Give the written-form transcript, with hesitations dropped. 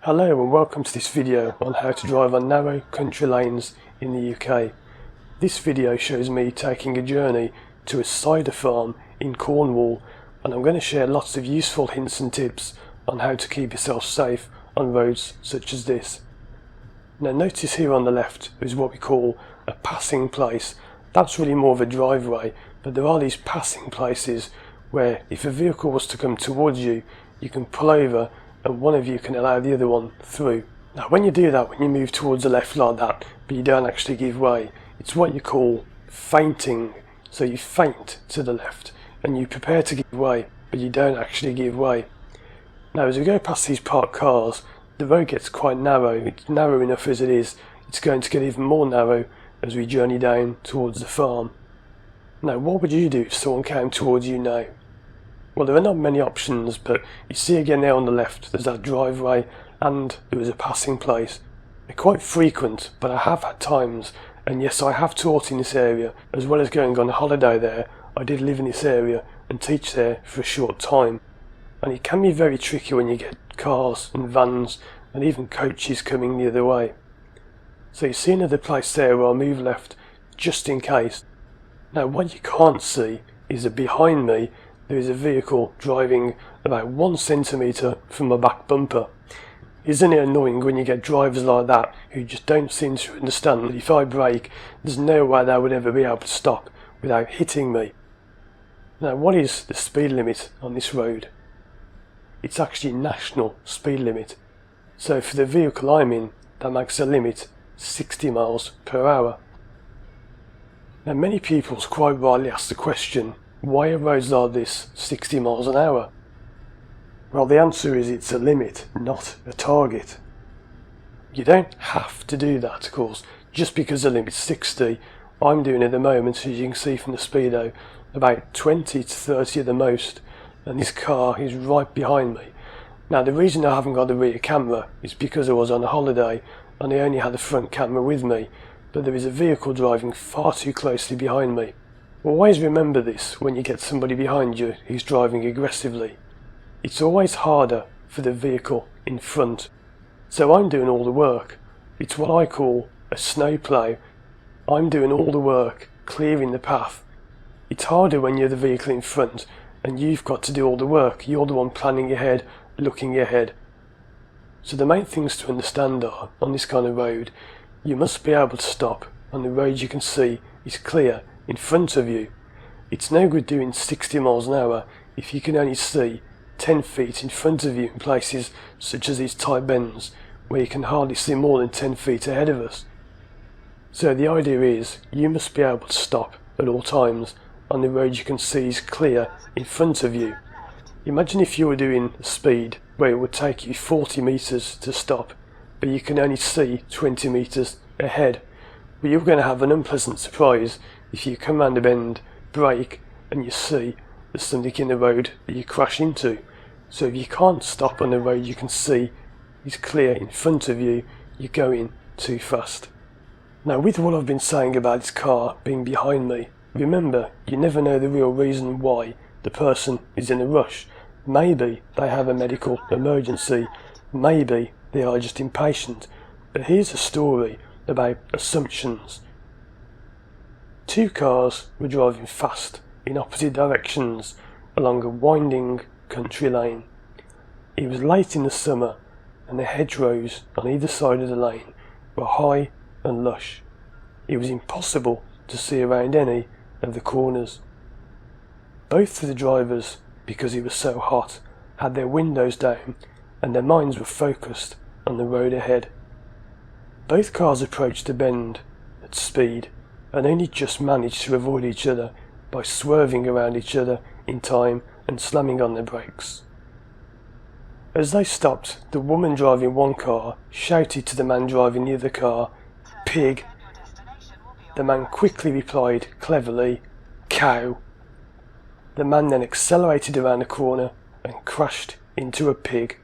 Hello and welcome to this video on how to drive on narrow country lanes in the UK. This video shows me taking a journey to a cider farm in Cornwall, and I'm going to share lots of useful hints and tips on how to keep yourself safe on roads such as this. Now notice here on the left is what we call a passing place. That's really more of a driveway, but there are these passing places where if a vehicle was to come towards you, you can pull over and one of you can allow the other one through. Now when you do that, when you move towards the left like that, but you don't actually give way, it's what you call feinting. So you feint to the left and you prepare to give way, but you don't actually give way. Now as we go past these parked cars, the road gets quite narrow. It's narrow enough as it is. It's going to get even more narrow as we journey down towards the farm. Now what would you do if someone came towards you now? Well, there are not many options, but you see again there on the left, there's that driveway and there is a passing place. They're quite frequent, but I have had times, and yes, I have taught in this area, as well as going on a holiday there. I did live in this area and teach there for a short time. And it can be very tricky when you get cars and vans and even coaches coming the other way. So you see another place there where I'll move left, just in case. Now what you can't see is that behind me, there is a vehicle driving about 1 centimetre from my back bumper. Isn't it annoying when you get drivers like that who just don't seem to understand that if I brake, there's no way they would ever be able to stop without hitting me. Now what is the speed limit on this road? It's actually national speed limit. So for the vehicle I'm in, that makes the limit 60 miles per hour. Now many people quite rightly ask the question, why are roads like this 60 miles an hour? Well, the answer is it's a limit, not a target. You don't have to do that, of course. Just because the limit's 60, I'm doing at the moment, as you can see from the speedo, about 20 to 30 at the most, and this car is right behind me. Now, the reason I haven't got the rear camera is because I was on a holiday and I only had the front camera with me, but there is a vehicle driving far too closely behind me. Always remember this when you get somebody behind you who's driving aggressively. It's always harder for the vehicle in front. So I'm doing all the work. It's what I call a snowplow. I'm doing all the work, clearing the path. It's harder when you're the vehicle in front and you've got to do all the work. You're the one planning ahead, looking ahead. So the main things to understand are, on this kind of road, you must be able to stop on the road you can see is clear in front of you. It's no good doing 60 miles an hour if you can only see 10 feet in front of you in places such as these tight bends where you can hardly see more than 10 feet ahead of us. So the idea is you must be able to stop at all times on the road you can see is clear in front of you. Imagine if you were doing a speed where it would take you 40 metres to stop, but you can only see 20 metres ahead. Well, you're going to have an unpleasant surprise if you come round a bend, brake, and you see there's something in the road that you crash into. So if you can't stop on the road you can see is clear in front of you, you're going too fast. Now with what I've been saying about this car being behind me, remember you never know the real reason why the person is in a rush. Maybe they have a medical emergency, maybe they are just impatient. But here's a story about assumptions. 2 cars were driving fast in opposite directions along a winding country lane. It was late in the summer and the hedgerows on either side of the lane were high and lush. It was impossible to see around any of the corners. Both of the drivers, because it was so hot, had their windows down and their minds were focused on the road ahead. Both cars approached the bend at speed and only just managed to avoid each other by swerving around each other in time and slamming on their brakes. As they stopped, the woman driving one car shouted to the man driving the other car, "Pig!" The man quickly replied cleverly, "Cow!" The man then accelerated around the corner and crashed into a pig.